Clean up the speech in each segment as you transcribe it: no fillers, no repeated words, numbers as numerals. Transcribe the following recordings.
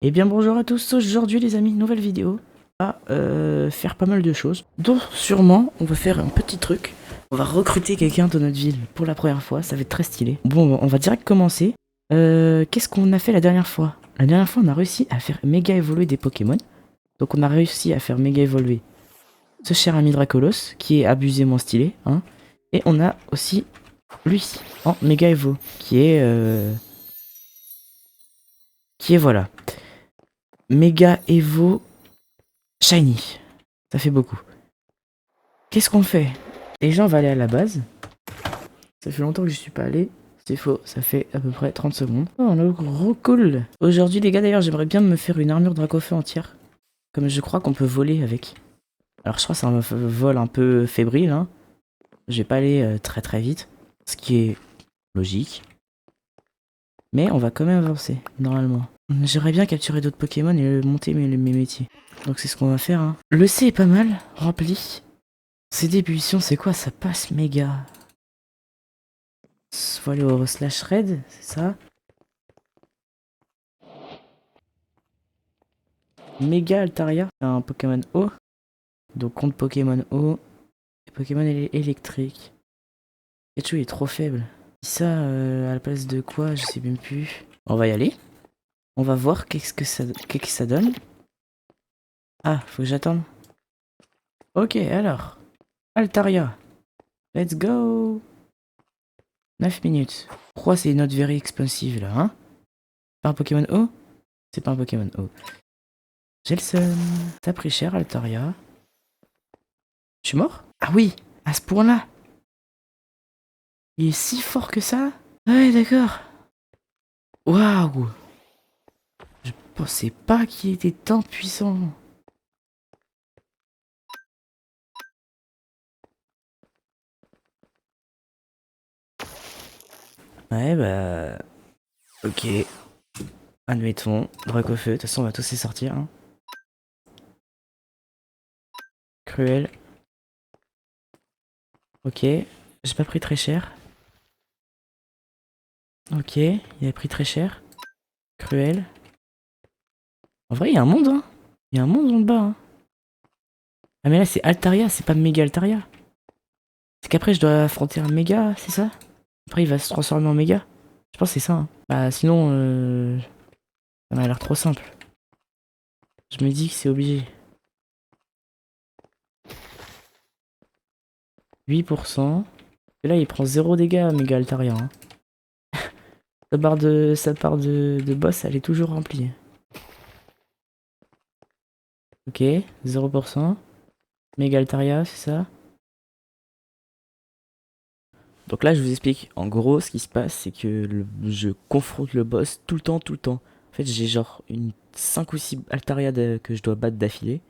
Eh bien bonjour à tous, aujourd'hui les amis, nouvelle vidéo. On va faire pas mal de choses. Donc sûrement, on va faire un petit truc. On va recruter quelqu'un de notre ville pour la première fois, ça va être très stylé. Bon, on va direct commencer. Qu'est-ce qu'on a fait la dernière fois? La dernière fois, on a réussi à faire méga évoluer des Pokémon. Donc on a réussi à faire méga évoluer ce cher ami Dracolos, qui est abusément stylé. Hein. Et on a aussi lui, en méga évo, qui est... voilà. Méga Evo Shiny. Ça fait beaucoup. Qu'est-ce qu'on fait? Déjà, on va aller à la base. Ça fait longtemps que je suis pas allé. C'est faux, ça fait à peu près 30 secondes. Oh, on a gros cool. Aujourd'hui, les gars, d'ailleurs, j'aimerais bien me faire une armure Dracofeu entière. Comme je crois qu'on peut voler avec. Alors, je crois que c'est un vol un peu fébrile. Hein. Je vais pas aller très très vite. Ce qui est logique. Mais on va quand même avancer, normalement. J'aimerais bien capturer d'autres Pokémon et monter mes métiers. Donc c'est ce qu'on va faire. Hein. Le C est pas mal, rempli. Ces débutions, c'est quoi? Ça passe méga. Faut aller au slash raid, c'est ça? Méga Altaria, c'est un Pokémon eau. Donc contre Pokémon eau. Et Pokémon électrique. Pikachu est trop faible. Ça, à la place de quoi? Je sais même plus. On va y aller. On va voir qu'est-ce que ça donne. Ah, faut que j'attende. Ok, alors. Altaria. Let's go. 9 minutes. Pourquoi c'est not very expensive là, hein? Pas un Pokémon eau? C'est pas un Pokémon eau. Gelson. T'as pris cher, Altaria. Je suis mort? Ah oui, à ce point-là. Il est si fort que ça? Ouais, d'accord. Waouh. Je pensais pas qu'il était tant puissant. Ouais, bah... Ok. Admettons. Dracofeu. De toute façon, on va tous les sortir. Hein. Cruel. Ok. J'ai pas pris très cher. Ok. Il a pris très cher. Cruel. En vrai, il y a un monde, hein. Il y a un monde en bas, hein. Ah, mais là, c'est Altaria, c'est pas méga Altaria. C'est qu'après, je dois affronter un méga, c'est ça? Après, il va se transformer en méga. Je pense que c'est ça. Hein. Bah, sinon, ça m'a l'air trop simple. Je me dis que c'est obligé. 8%. Et là, il prend 0 dégâts, méga Altaria. Hein. Sa barre de boss, elle est toujours remplie. Ok, 0%. Méga Altaria, c'est ça? Donc là, je vous explique. En gros, ce qui se passe, c'est que je confronte le boss tout le temps, tout le temps. En fait, j'ai genre une 5 ou 6 Altaria que je dois battre d'affilée.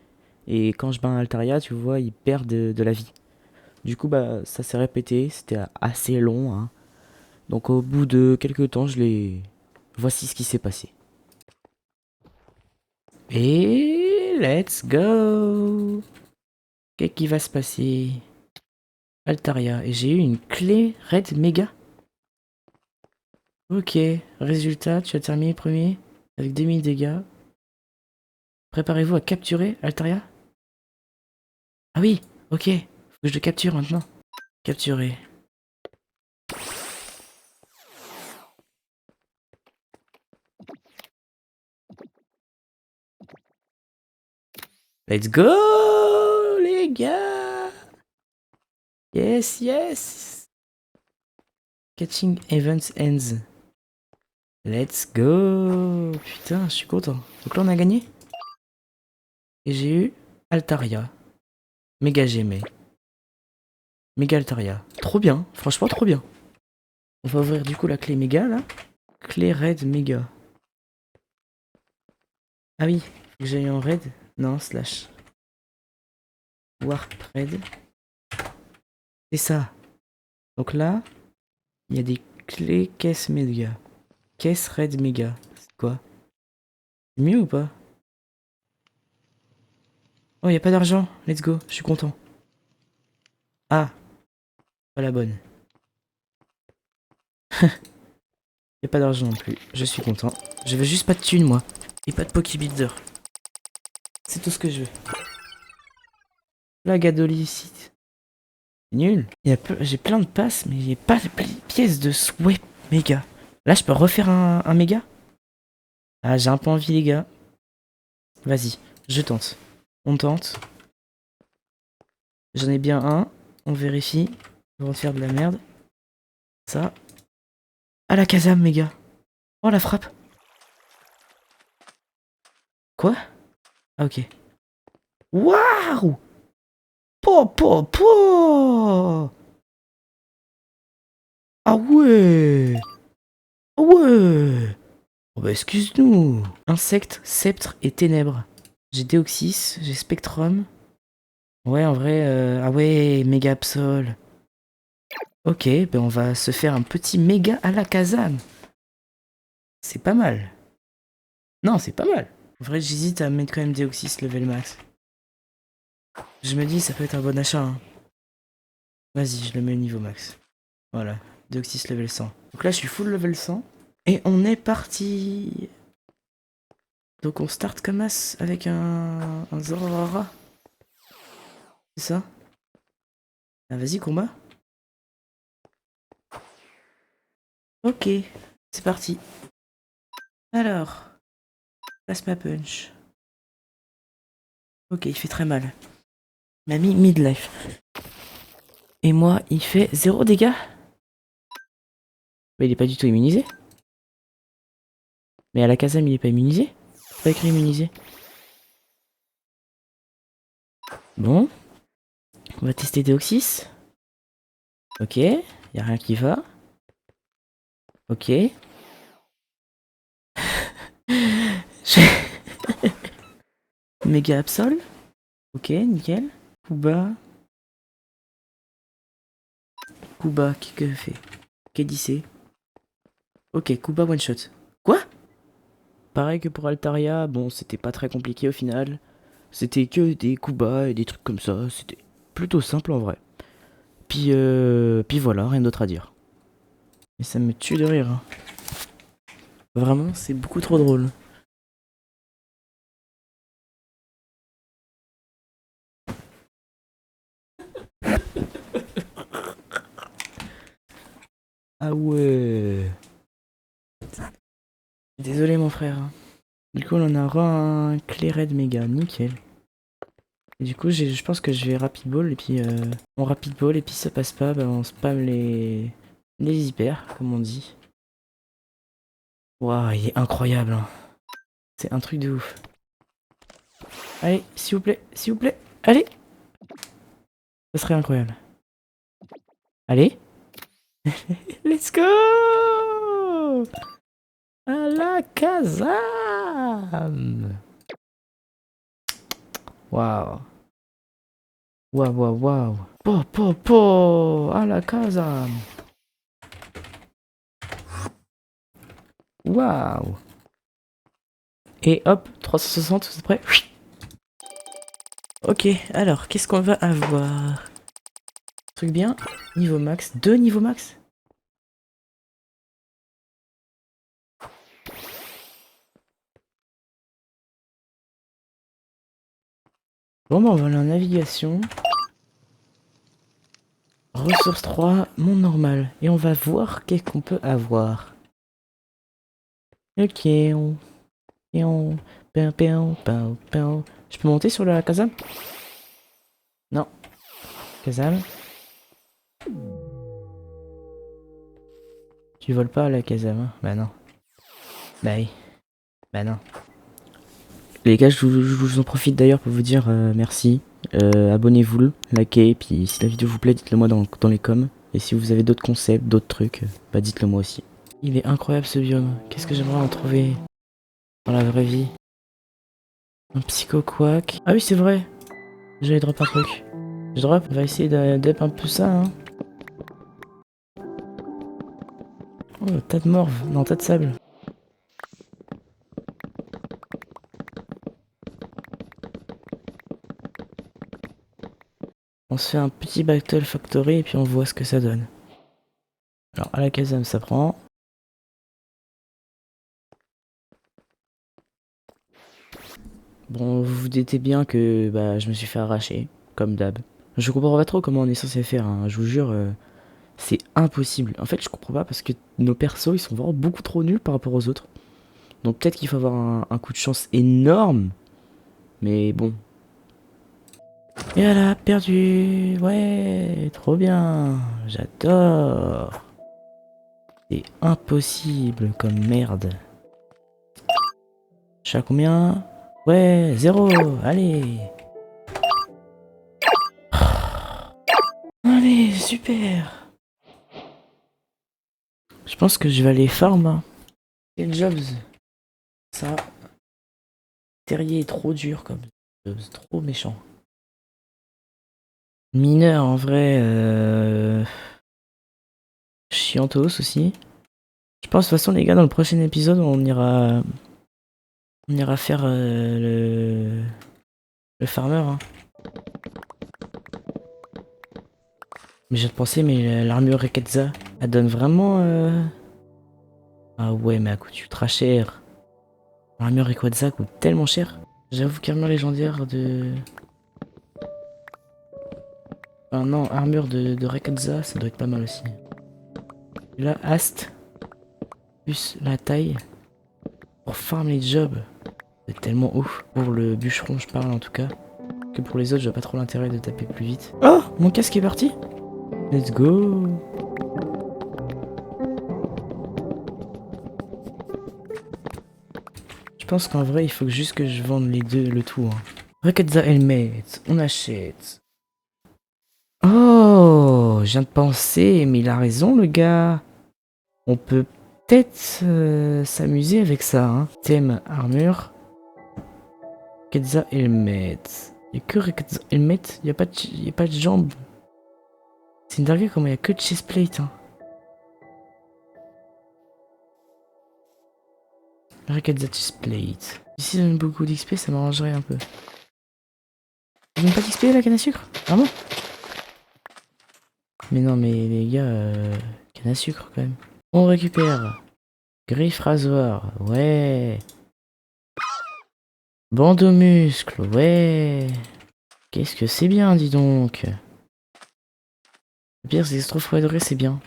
Et quand je bats un Altaria, tu vois, il perd de la vie. Du coup, bah, ça s'est répété. C'était assez long. Hein. Donc au bout de quelques temps, je l'ai... Voici ce qui s'est passé. Et let's go. Qu'est-ce qui va se passer? Altaria. Et j'ai eu une clé Red Mega. Ok, résultat, tu as terminé premier avec 2000 dégâts. Préparez-vous à capturer Altaria. Ah oui, ok, faut que je le capture maintenant. Capturer. Let's go, les gars. Yes, yes. Catching events ends. Let's go. Putain, je suis content. Donc là, on a gagné. Et j'ai eu Altaria. Méga Gémé. Méga Altaria. Trop bien, franchement trop bien. On va ouvrir du coup la clé méga là. Clé Red Méga. Ah oui, faut que j'aille en raid. Non, slash. Warp raid. C'est ça. Donc là, il y a des clés caisse méga. Caisse raid méga. C'est quoi? C'est mieux ou pas? Oh, il y a pas d'argent. Let's go, je suis content. Ah, pas la bonne. Y a pas d'argent non plus. Je suis content. Je veux juste pas de thunes, moi. Et pas de Pokébuilder. C'est tout ce que je veux. La gadolicite. Nul. J'ai plein de passes, mais j'ai pas de pièces de souhait méga. Là, je peux refaire un méga. Ah, j'ai un peu envie, les gars. Vas-y, je tente. On tente. J'en ai bien un. On vérifie. On va faire de la merde. Ça. Ah, la Kazam, méga. Oh, la frappe. Quoi? Ah, ok. Waouh! Po, po, po! Ah ouais! Ah ouais! Oh bah excuse-nous! Insecte, sceptre et ténèbres. J'ai Déoxys, j'ai Spectrum. Ouais, en vrai, ah ouais, méga Absol. Ok, ben on va se faire un petit méga à la Kazam. C'est pas mal. Non, c'est pas mal. En vrai, j'hésite à mettre quand même Déoxys level max. Je me dis, ça peut être un bon achat. Hein. Vas-y, je le mets au niveau max. Voilà, Déoxys level 100. Donc là, je suis full level 100. Et on est parti. Donc on start comme as avec un Zorora. C'est ça? Ah, vas-y, combat. Ok, c'est parti. Alors, plasma punch. Ok, il fait très mal. M'a mis midlife. Et moi, il fait 0 dégâts. Mais il est pas du tout immunisé. Mais à la Kazam, il est pas immunisé. C'est pas écrit immunisé. Bon. On va tester Deoxys. Ok. Y a rien qui va. Ok. Méga Absol. Ok, nickel. Kuba. Kuba, qui que fait? Qu'est-ce Ok, Kuba one shot. Quoi? Pareil que pour Altaria, bon, c'était pas très compliqué au final. C'était que des Kuba et des trucs comme ça. C'était plutôt simple en vrai. Puis voilà, rien d'autre à dire. Mais ça me tue de rire. Hein. Vraiment, c'est beaucoup trop drôle. Ah ouais. Désolé mon frère. Du coup, on en aura un clairet de méga, nickel. Et du coup, je pense que je vais rapid ball et puis on rapid ball et puis ça passe pas, bah, on spam les hyper, comme on dit. Waouh, il est incroyable. Hein. C'est un truc de ouf. Allez, s'il vous plaît, allez. Ça serait incroyable. Allez. Let's go! À la Kazam! Waouh! Waouh, waouh, waouh! Po, po, po! À la Kazam! Waouh! Et hop, 360, c'est prêt? Ok, alors, qu'est-ce qu'on va avoir? Truc bien, niveau max, 2 niveaux max? Bon, bah, on va aller en navigation. Ressources 3, monde normal. Et on va voir qu'est-ce qu'on peut avoir. Ok, on... Je peux monter sur la Kazam? Non. Kazam? Tu voles pas à la Kazam, hein? Bah non. Bah oui. Bah non. Les gars, je vous en profite d'ailleurs pour vous dire merci. Abonnez-vous, likez, puis si la vidéo vous plaît, dites-le moi dans les coms. Et si vous avez d'autres concepts, d'autres trucs, bah dites-le moi aussi. Il est incroyable ce biome. Qu'est-ce que j'aimerais en trouver dans la vraie vie? Un psycho-quack. Ah oui, c'est vrai. J'allais drop un truc. Je drop, on va essayer d'up un peu ça, hein. Oh, tas de morve. Non, tas de sable. On se fait un petit Battle Factory et puis on voit ce que ça donne. Alors, à la Kazam, ça prend. Bon, vous vous doutez bien que bah, je me suis fait arracher, comme d'hab. Je comprends pas trop comment on est censé faire, hein. Je vous jure, c'est impossible. En fait, je comprends pas parce que nos persos, ils sont vraiment beaucoup trop nuls par rapport aux autres. Donc peut-être qu'il faut avoir un coup de chance énorme. Mais bon. Et voilà, perdu. Ouais, trop bien. J'adore. C'est impossible comme merde. Je suis à combien? Ouais, 0. Allez. Allez, super. Je pense que je vais aller farm, hein. Quel jobs. Ça. Terrier est trop dur comme jobs. Trop méchant. Mineur, en vrai. Chiantos aussi. Je pense de toute façon, les gars, dans le prochain épisode, on ira faire le farmer, hein. Mais j'ai pensé, mais l'armure Reketza, elle donne vraiment. Ah ouais, mais elle coûte ultra cher. L'armure Reketza coûte tellement cher. J'avoue qu'armure légendaire de. Ah non, armure de Reketza, ça doit être pas mal aussi. Et là, Ast, plus la taille, pour farm les jobs, c'est tellement ouf. Pour le bûcheron, je parle en tout cas. Que pour les autres, j'ai pas trop l'intérêt de taper plus vite. Oh, mon casque est parti. Let's go. Je pense qu'en vrai, il faut juste que je vende les deux, le tout, hein. Reketza Helmet, on achète. Oh, je viens de penser, mais il a raison, le gars. On peut peut-être s'amuser avec ça, hein. Thème armure. Reketza Helmet. Il y a que Reketza Helmet, il y a pas de jambes. C'est une dinguerie comment il y a que de chestplate, hein. Reketza chestplate. Si ça donne beaucoup d'XP, ça m'arrangerait un peu. Ça donne pas d'XP la canne à sucre? Vraiment? Mais non, mais les gars, canne à sucre quand même. On récupère. Griffe rasoir, ouais. Bandeau muscle, ouais. Qu'est-ce que c'est bien, dis donc. Le pire, c'est que c'est trop froidré, c'est bien.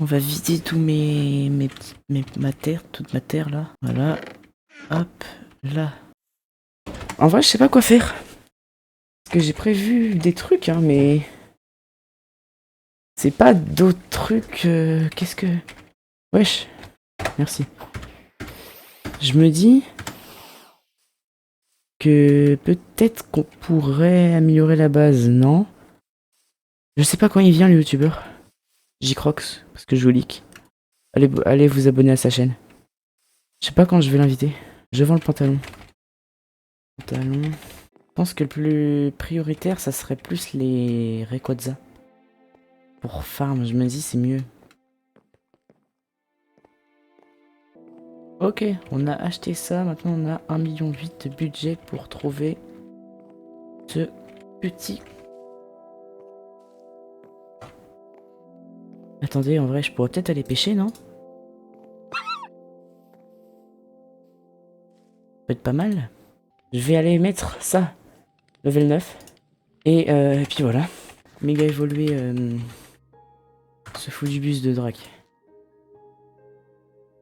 On va vider tous ma terre, toute ma terre là. Voilà. Hop, là. En vrai, je sais pas quoi faire. Parce que j'ai prévu des trucs, hein, mais. C'est pas d'autres trucs. Qu'est-ce que. Wesh. Merci. Je me dis que peut-être qu'on pourrait améliorer la base, non? Je sais pas quand il vient le youtubeur. J-Crox, parce que je vous leak. Allez vous abonner à sa chaîne. Je sais pas quand je vais l'inviter. Je vends le pantalon. Je pense que le plus prioritaire, ça serait plus les Rayquaza. Pour farm, je me dis c'est mieux. Ok, on a acheté ça. Maintenant, on a 1,8 million de budget pour trouver ce petit. Attendez, en vrai, je pourrais peut-être aller pêcher, non? Ça peut être pas mal. Je vais aller mettre ça, level 9. Et puis voilà. Méga évolué ce fou du bus de Drake.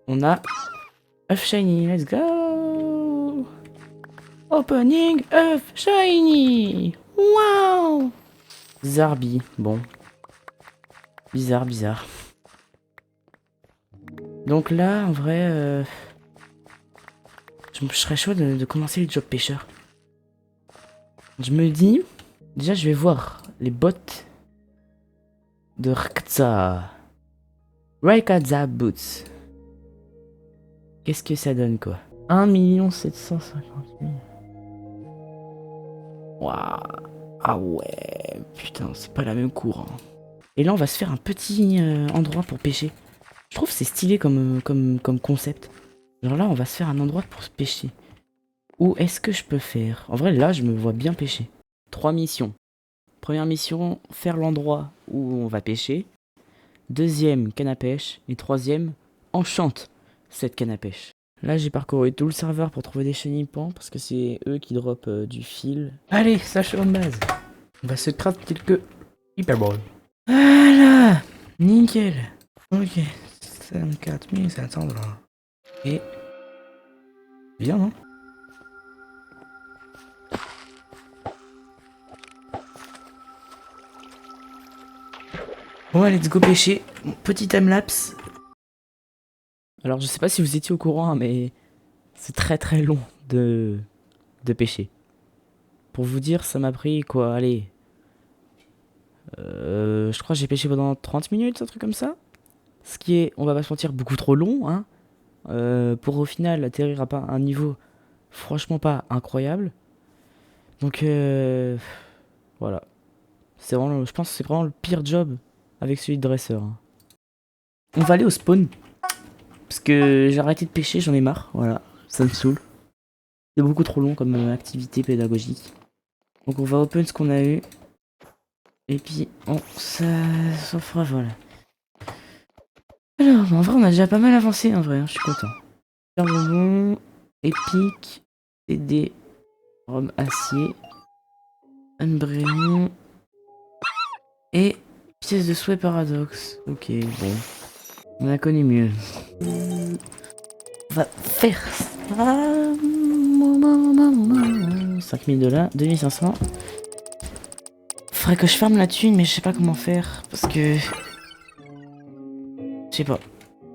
On a œuf shiny, let's go! Opening œuf shiny! Wow! Zarbi, bon. Bizarre. Donc là, en vrai, je serais chaud de commencer le job pêcheur. Je me dis, déjà je vais voir les bots de Rkza. Rayquaza Boots. Qu'est-ce que ça donne quoi? 1 750 000. Waouh. Ah ouais, putain, c'est pas la même cour, hein. Et là, on va se faire un petit endroit pour pêcher. Je trouve que c'est stylé comme concept. Genre là, on va se faire un endroit pour se pêcher. Où est-ce que je peux faire? En vrai, là, je me vois bien pêcher. 3 missions. Première mission, faire l'endroit où on va pêcher. Deuxième, canne à pêche. Et troisième, enchante cette canne à pêche. Là, j'ai parcouru tout le serveur pour trouver des chenilles-pans parce que c'est eux qui dropent du fil. Allez, sachet de base. On va se craft quelques hyperballs. Voilà, nickel. Ok, 54 500 $. Et bien, non? Bon, allez, let's go pêcher. Petit timelapse. Alors, je sais pas si vous étiez au courant, hein, mais c'est très très long de pêcher. Pour vous dire, ça m'a pris quoi? Allez. Je crois que j'ai pêché pendant 30 minutes, un truc comme ça. Ce qui est, on va pas se mentir, beaucoup trop long, hein. Pour au final atterrir à un niveau franchement pas incroyable. Donc voilà. C'est vraiment, je pense que c'est vraiment le pire job avec celui de dresseur, hein. On va aller au spawn. Parce que j'ai arrêté de pêcher, j'en ai marre. Voilà, ça me saoule. C'est beaucoup trop long comme activité pédagogique. Donc on va open ce qu'on a eu. Et puis on s'en fera, voilà. Alors, en vrai, on a déjà pas mal avancé, en vrai, hein, je suis content. Bonbon, épique, CD, rhum acier, embryon et pièce de souhait paradoxe. Ok, bon. On a connu mieux. On va faire ça. 5000 $, 2500. Faudrait que je farme la thune, mais je sais pas comment faire. Parce que. Je sais pas.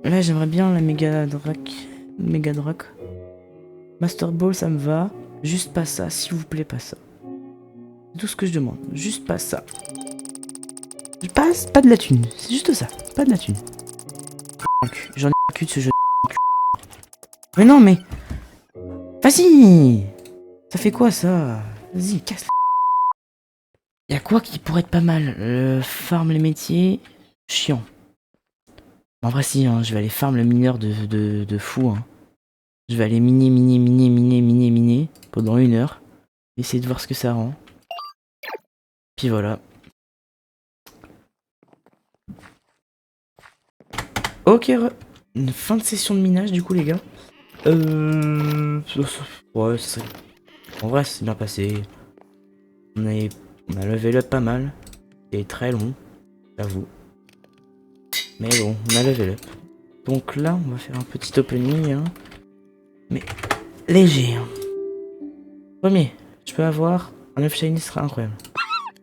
Là, j'aimerais bien la méga drac. Méga drac. Master Ball, ça me va. Juste pas ça, s'il vous plaît, pas ça. C'est tout ce que je demande. Juste pas ça. Pas de la thune. C'est juste ça. Pas de la thune. J'en ai un cul de ce jeu. Mais non, mais. Vas-y. Ça fait quoi ça? Vas-y, casse. Y'a quoi qui pourrait être pas mal? Farm les métiers. Chiant. En vrai, si, hein, je vais aller farm le mineur de fou. Hein. Je vais aller miner pendant 1 heure. Essayer de voir ce que ça rend. Puis voilà. Ok, une fin de session de minage du coup, les gars. Ouais, ça serait. En vrai, c'est bien passé. On a level up pas mal. C'est très long, j'avoue. Mais bon, on a level up. Donc là, on va faire un petit opening. Hein. Mais léger. Hein. Premier, je peux avoir un œuf shiny, ce sera incroyable.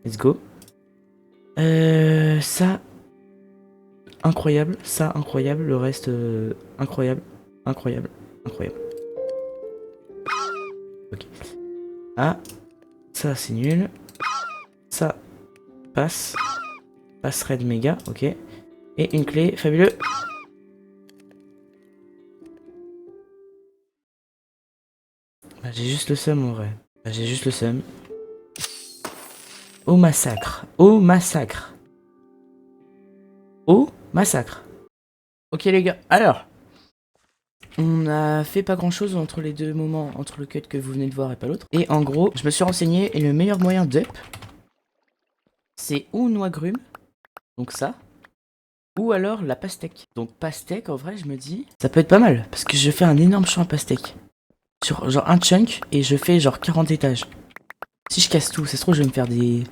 Let's go. Ça. Incroyable. Ça, incroyable. Le reste, incroyable. Incroyable. Incroyable. Ok. Ah. Ça, c'est nul. Ça. Passe. Passe red méga. Ok. Et une clé. Fabuleux. Bah, j'ai juste le seum en vrai. Bah, j'ai juste le seum. Au massacre. Au massacre. Au massacre. Ok les gars, alors. On a fait pas grand chose entre les deux moments, entre le cut que vous venez de voir et pas l'autre. Et en gros, je me suis renseigné et le meilleur moyen d'up, c'est ou noix grume, donc ça, ou alors la pastèque. Donc pastèque, en vrai, je me dis, ça peut être pas mal, parce que je fais un énorme champ à pastèque. Sur genre un chunk, et je fais genre 40 étages. Si je casse tout, ça se trouve, je vais me faire des...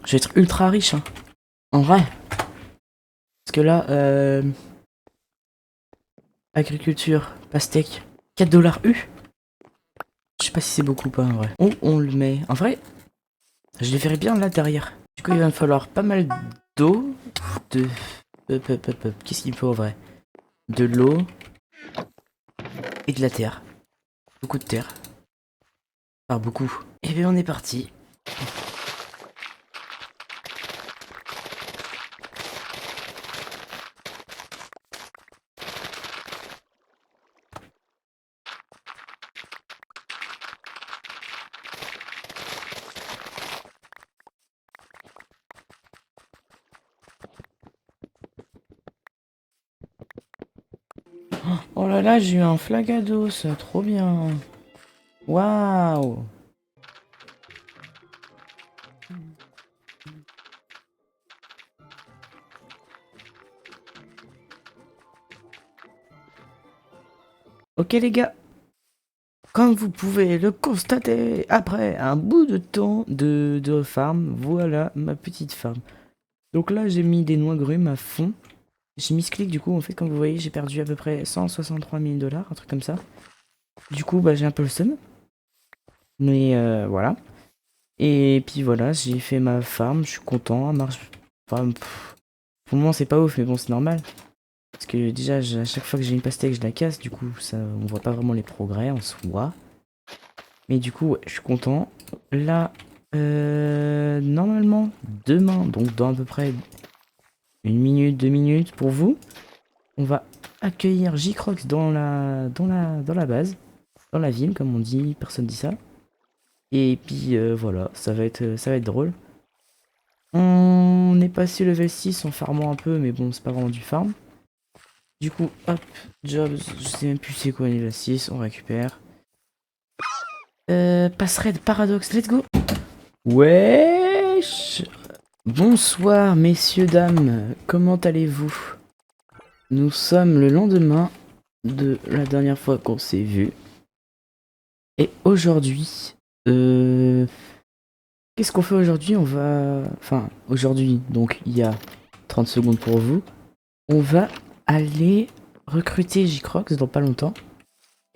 Je vais être ultra riche, hein. En vrai. Parce que là, agriculture, pastèque, 4 $ U. Je sais pas si c'est beaucoup ou pas, en vrai. Où on le met? En vrai, je les verrai bien là derrière. Du coup, il va me falloir pas mal d'eau. De... Qu'est-ce qu'il me faut en vrai? De l'eau. Et de la terre. Beaucoup de terre. Enfin, beaucoup. Et bien, on est parti. Oh là là, j'ai eu un flagados. Trop bien. Waouh. Ok les gars, comme vous pouvez le constater, après un bout de temps de farm, voilà ma petite farm. Donc là j'ai mis des noix grumes à fond. J'ai mis ce clic du coup, en fait comme vous voyez j'ai perdu à peu près 163 000 $, un truc comme ça. Du coup bah j'ai un peu le seum. Mais voilà. Et puis voilà, j'ai fait ma farm, je suis content, elle marche. Enfin, pour le moment c'est pas ouf mais bon c'est normal. Parce que déjà à chaque fois que j'ai une pastèque je la casse, du coup ça on voit pas vraiment les progrès en soi. Mais du coup, ouais, je suis content. Là, normalement, demain, donc dans à peu près 1 minute, 2 minutes pour vous, on va accueillir J-Crox dans la base, dans la ville, comme on dit, personne dit ça. Et puis voilà, ça va être drôle. On est passé level 6 en farmant un peu, mais bon, c'est pas vraiment du farm. Du coup, hop, jobs, je sais même plus c'est quoi level 6, on récupère. Passerai de paradoxe, let's go! Wesh! Bonsoir messieurs, dames, comment allez-vous? Nous sommes le lendemain de la dernière fois qu'on s'est vu. Et aujourd'hui, qu'est-ce qu'on fait aujourd'hui? On va... Enfin, aujourd'hui, donc il y a 30 secondes pour vous. On va aller recruter J-Crox dans pas longtemps.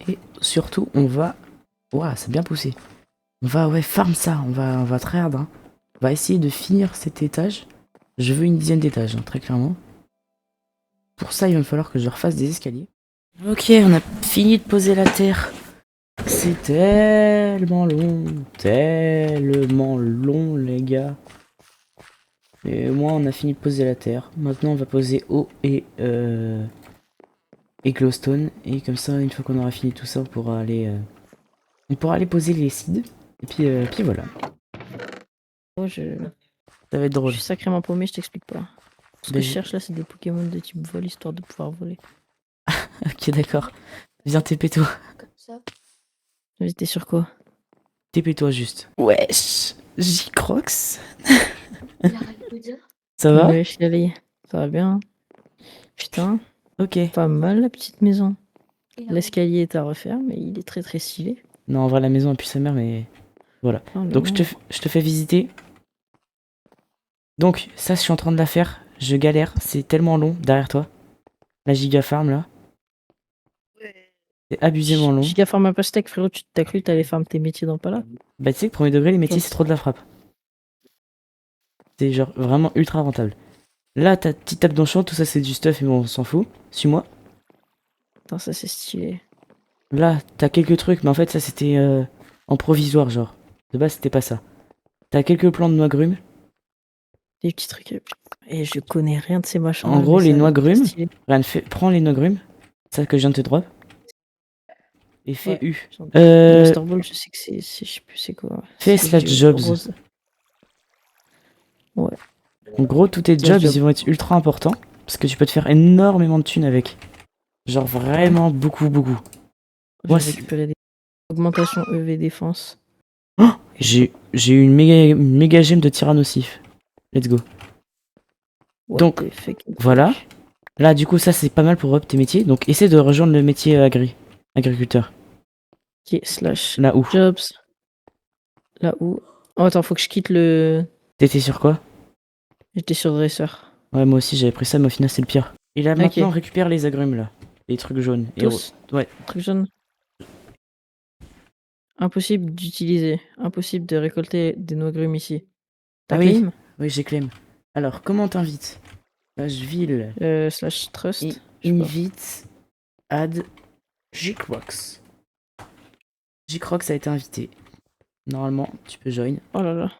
Et surtout, on va... Ouah, c'est bien poussé. On va, ouais, farm ça, on va tryhard, hein. On va essayer de finir cet étage. Je veux une dizaine d'étages, hein, très clairement. Pour ça, il va me falloir que je refasse des escaliers. Ok, on a fini de poser la terre. C'est tellement long, les gars. Et moi, on a fini de poser la terre. Maintenant, on va poser eau et glowstone. Et comme ça, une fois qu'on aura fini tout ça, on pourra aller poser les seeds. Et puis voilà. Oh, je Ça va être drôle. suis sacrément paumé, je t'explique pas. Ce que Ben, je cherche là, c'est des Pokémon de type vol, histoire de pouvoir voler. Ok, d'accord. Viens, TP-toi. Comme ça. Mais t'es sur quoi? TP-toi juste. Wesh, J-Crox. Il arrête de dire. Ça va? Ouais, je suis allé. Ça va bien. Putain, Ok. pas mal la petite maison. Il arrête. L'escalier est à refaire, mais il est très très stylé. Non, en vrai, la maison a pu sa mère, mais voilà. Oh là Donc, là. je te fais visiter. Donc, ça, je suis en train de la faire. Je galère. C'est tellement long derrière toi. La giga farm, là. C'est abusément long. Giga farm à pastèque, frérot, tu t'as cru que t'allais farm tes métiers dans pas là? Bah, tu sais que premier degré, les métiers, Genre- c'est trop de la frappe. C'est genre vraiment ultra rentable. Là, ta petite tape d'enchant, tout ça, c'est du stuff, mais bon, on s'en fout. Suis-moi. Putain, ça c'est stylé. Là, t'as quelques trucs, mais en fait, ça, c'était en provisoire, genre. De base, c'était pas ça. T'as quelques plants de noix grumes. Des petits trucs. Et je connais rien de ces machins. En gros, mais les ça a noix l'air très grumes. stylé. Regarde, prends les noix grumes. Ça que je viens de te drop. Et fais Ouais. U. Le Master Ball, je sais que c'est. Je sais plus c'est quoi. Fais C'est slash du jobs. rose. Ouais. En gros, tous tes Slash jobs, job. ils vont être ultra importants. Parce que tu peux te faire énormément de thunes avec. Genre vraiment beaucoup, beaucoup. J'ai Moi, récupéré des augmentation EV défense. Oh, j'ai eu une méga gemme de tyrannosif. Let's go. What Donc, the fuck. voilà. Là, du coup, ça, c'est pas mal pour up tes métiers. Donc, essaie de rejoindre le métier agriculteur. Ok, slash Là où? jobs. Là où. Oh, attends, faut que je quitte le. T'étais sur quoi? J'étais sur dresseur. Ouais, moi aussi, j'avais pris ça, mais au final, c'est le pire. Et là, maintenant, Ok. récupère les agrumes, là. Les trucs jaunes. Et Tous. ouais. Truc jaune. Impossible d'utiliser. Impossible de récolter des noix grumes ici. T'as Ah oui. claim? Oui, j'ai claim. Alors, comment t'invites? Page ville. Slash trust. Et Je sais pas. invite. Add. J-Crox. J-Crox a été invité. Normalement, tu peux join. Oh là là.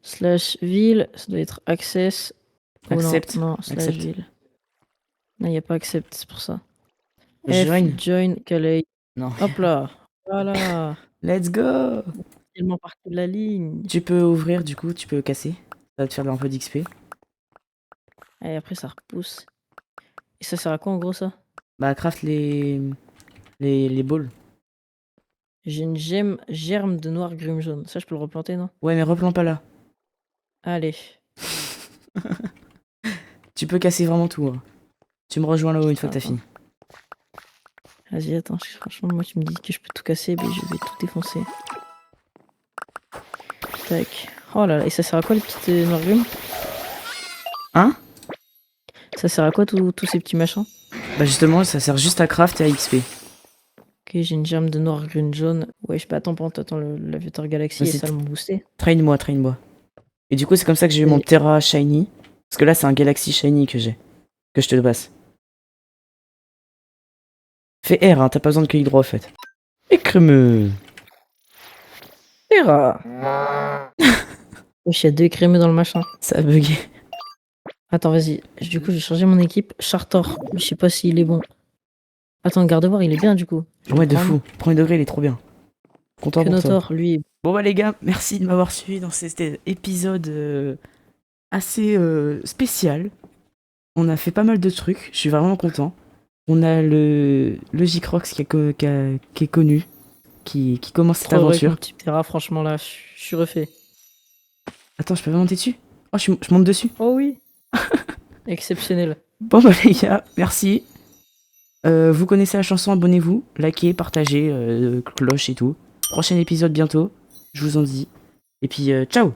Slash ville. Ça doit être access. Oh Accept. non, slash Accept. ville. Non, il n'y a pas accept, c'est pour ça. Join. Join Calais. Non. Hop là. Voilà. Let's go. Tellement parti de la ligne. Tu peux ouvrir, du coup, tu peux casser. Ça va te faire un peu d'XP. Et après, ça repousse. Et ça sert à quoi en gros ça? Bah, craft les balls. J'ai une germe de noir grume jaune. Ça, je peux le replanter, non? Ouais, mais replante pas là. Allez. Tu peux casser vraiment tout. Hein. Tu me rejoins là-haut une fois que t'as Attends. fini. Vas-y, attends, franchement, moi, tu me dis que je peux tout casser, mais je vais tout défoncer. Tac. Oh là là, et ça sert à quoi les petites norgumes? Hein? Ça sert à quoi tous ces petits machins? Bah justement, ça sert juste à craft et à XP. Ok, j'ai une germe de noir, green, jaune. Ouais, je peux attends, l'aviateur Galaxy et Vas-y, ça m'ont boosté. traîne-moi, traîne-moi. Et du coup, c'est comme ça que j'ai eu mon Vas-y. Terra Shiny. Parce que là, c'est un Galaxy Shiny que j'ai. Que je te passe. Fais R, hein, t'as pas besoin de clic droit, en fait. Écremeux. Terra. Wesh, il y a 2 crémeux dans le machin. Ça a bugué. Attends, vas-y. Du coup, j'ai changé mon équipe. Chartor. Mais je sais pas s'il est bon. Attends, Gardevoir, il est bien du coup. Je vais Ouais, le de prendre. fou. Premier degré, il est trop bien. Content pour toi. Kenotor, lui. Bon bah les gars, merci de m'avoir suivi dans cet épisode assez spécial. On a fait pas mal de trucs, je suis vraiment content. On a le J-Crox qui est connu, qui commence cette Trop vrai aventure. comme type Terra, franchement là, je suis refait. Attends, je peux pas monter dessus? Oh, je monte dessus. Oh oui. Exceptionnel. Bon bah les gars, merci. Vous connaissez la chanson, abonnez-vous, likez, partagez, cloche et tout. Prochain épisode bientôt, je vous en dis. Et puis ciao!